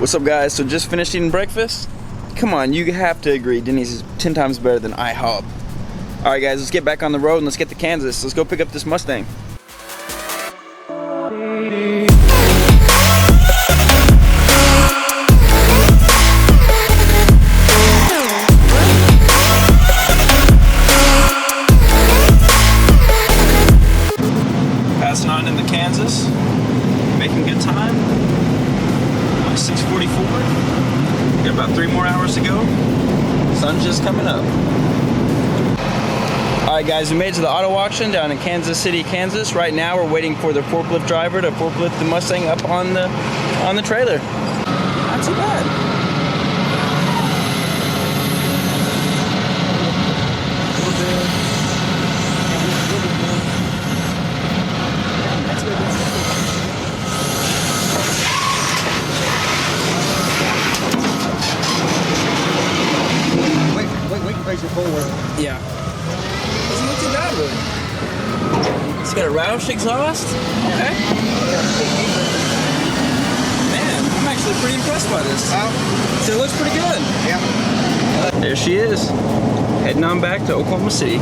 What's up, guys? So just finished eating breakfast. Come on, you have to agree Denny's is 10 times better than IHOP. Alright guys, let's get back on the road and let's get to Kansas. Let's go pick up this Mustang. Passing on into Kansas, making good time. 6:44. Got about 3 more hours to go. Sun's just coming up. Alright guys, we made it to the auto auction down in Kansas City, Kansas. Right now we're waiting for the forklift driver to forklift the Mustang up on the trailer. Not too bad. Yeah. Doesn't look too bad, really. It's got a Roush exhaust. Okay. Man, I'm actually pretty impressed by this. So it looks pretty good. Yeah. There she is. Heading on back to Oklahoma City.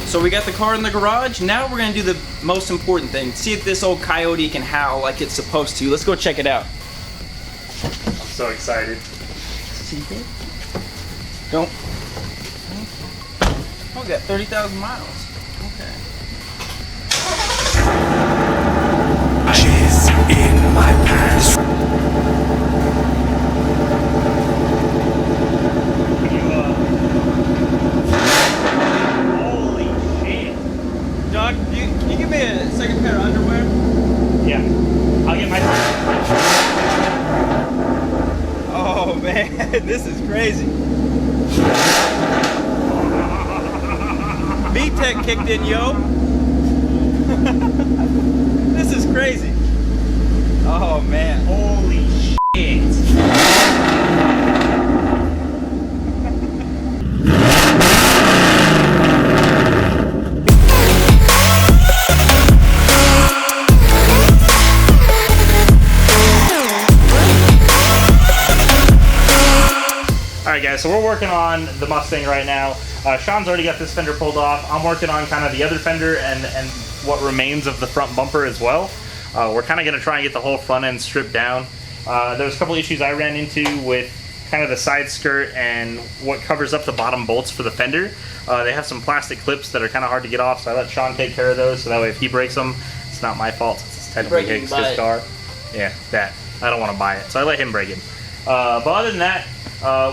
So we got the car in the garage. Now we're gonna do the most important thing. See if this old coyote can howl like it's supposed to. Let's go check it out. I'm so excited. Don't. Oh, we got 30,000 miles. Okay. She's in my pants. Can you give me a second pair of underwear? Yeah, I'll get my. Oh man, this is crazy. V-Tech kicked in, yo. This is crazy. Oh man. Holy shit. Alright guys, so we're working on the Mustang right now. Sean's already got this fender pulled off. I'm working on kind of the other fender and what remains of the front bumper as well. We're kind of going to try and get the whole front end stripped down. There's a couple issues I ran into with kind of the side skirt and what covers up the bottom bolts for the fender. They have some plastic clips that are kind of hard to get off, so I let Sean take care of those, so that way if he breaks them, it's not my fault since it's technically his car. Yeah, that. I don't want to buy it, so I let him break it. But other than that,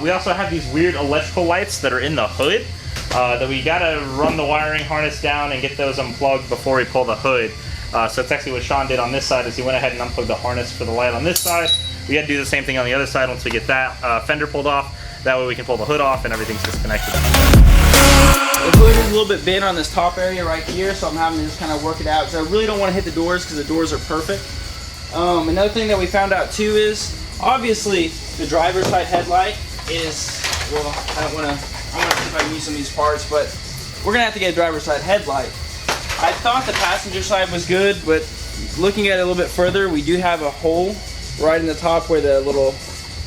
we also have these weird electrical lights that are in the hood that we gotta run the wiring harness down and get those unplugged before we pull the hood. So that's actually what Sean did on this side, is he went ahead and unplugged the harness for the light on this side. We gotta do the same thing on the other side once we get that fender pulled off. That way we can pull the hood off and everything's disconnected. The hood is a little bit bent on this top area right here, so I'm having to just kind of work it out, because I really don't want to hit the doors because the doors are perfect. Another thing that we found out too is, obviously, the driver's side headlight is, well, I want to see if I can use some of these parts, but we're going to have to get a driver's side headlight. I thought the passenger side was good, but looking at it a little bit further, we do have a hole right in the top where the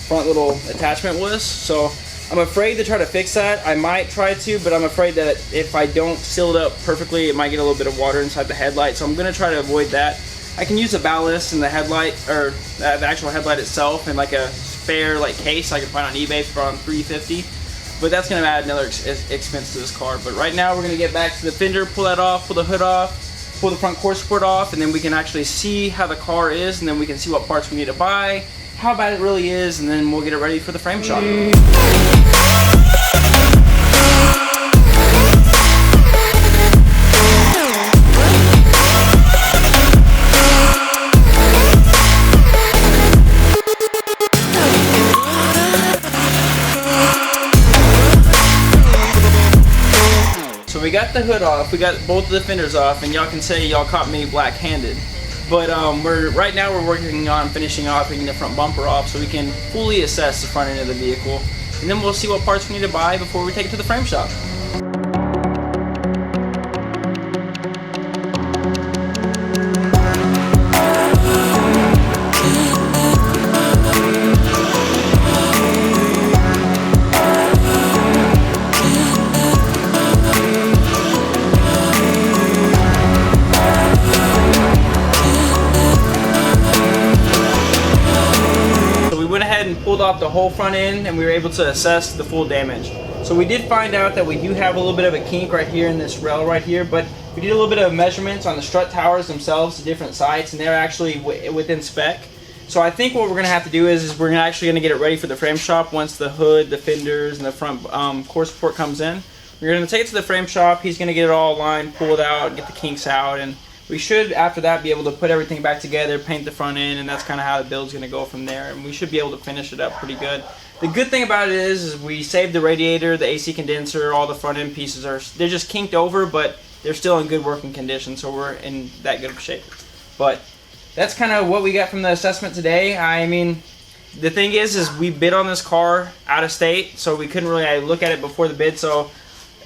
front little attachment was, so I'm afraid to try to fix that. I might try to, but I'm afraid that if I don't seal it up perfectly, it might get a little bit of water inside the headlight, so I'm going to try to avoid that. I can use a ballast in the headlight, or the actual headlight itself, and like a spare case I can find on eBay for around $350, but that's going to add another expense to this car. But right now we're going to get back to the fender, pull that off, pull the hood off, pull the front core support off, and then we can actually see how the car is, and then we can see what parts we need to buy, how bad it really is, and then we'll get it ready for the frame shop. So we got the hood off, we got both of the fenders off, and y'all can say y'all caught me black-handed. But right now we're working on finishing off, getting the front bumper off so we can fully assess the front end of the vehicle. And then we'll see what parts we need to buy before we take it to the frame shop. peeled off the whole front end and we were able to assess the full damage. So we did find out that we do have a little bit of a kink right here in this rail right here, but we did a little bit of measurements on the strut towers themselves to different sites, and they're actually within spec. So I think what we're going to have to do is we're actually going to get it ready for the frame shop once the hood, the fenders, and the front core support comes in. We're going to take it to the frame shop. He's going to get it all aligned, pull it out, get the kinks out, and we should, after that, be able to put everything back together, paint the front end, and that's kind of how the build's going to go from there. And we should be able to finish it up pretty good. The good thing about it is we saved the radiator, the AC condenser, all the front end pieces they're just kinked over, but they're still in good working condition, so we're in that good of shape. But that's kind of what we got from the assessment today. I mean, the thing is we bid on this car out of state, so we couldn't really look at it before the bid, so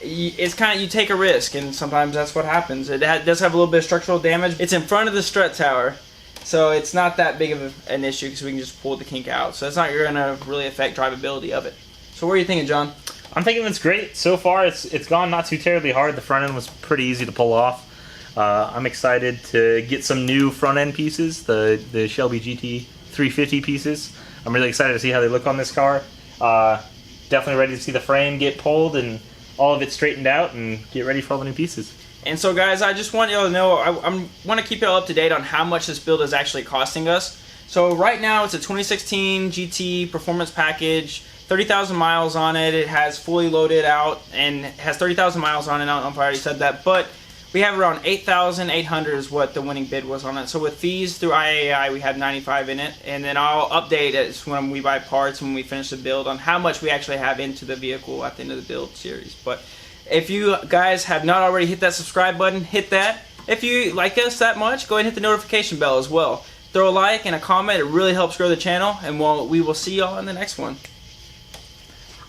it's kind of, you take a risk, and sometimes that's what happens. It does have a little bit of structural damage. It's in front of the strut tower, so it's not that big of an issue because we can just pull the kink out. So it's not going to really affect drivability of it. So what are you thinking, John? I'm thinking it's great. So far, it's gone not too terribly hard. The front end was pretty easy to pull off. I'm excited to get some new front end pieces, the Shelby GT 350 pieces. I'm really excited to see how they look on this car. Definitely ready to see the frame get pulled and all of it straightened out and get ready for all the new pieces. And so guys, I just want y'all to know, I want to keep y'all up to date on how much this build is actually costing us. So right now it's a 2016 GT performance package, 30,000 miles on it. It has fully loaded out and has 30,000 miles on it. I don't know if I already said that, but we have around 8,800 is what the winning bid was on it. So with fees through IAI, we have 95 in it, and then I'll update it when we buy parts, when we finish the build, on how much we actually have into the vehicle at the end of the build series. But if you guys have not already hit that subscribe button, hit that. If you like us that much, go ahead and hit the notification bell as well. Throw a like and a comment. It really helps grow the channel, and we will see y'all in the next one.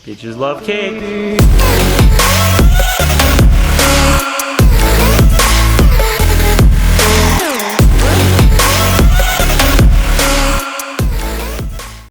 Bitches love cake.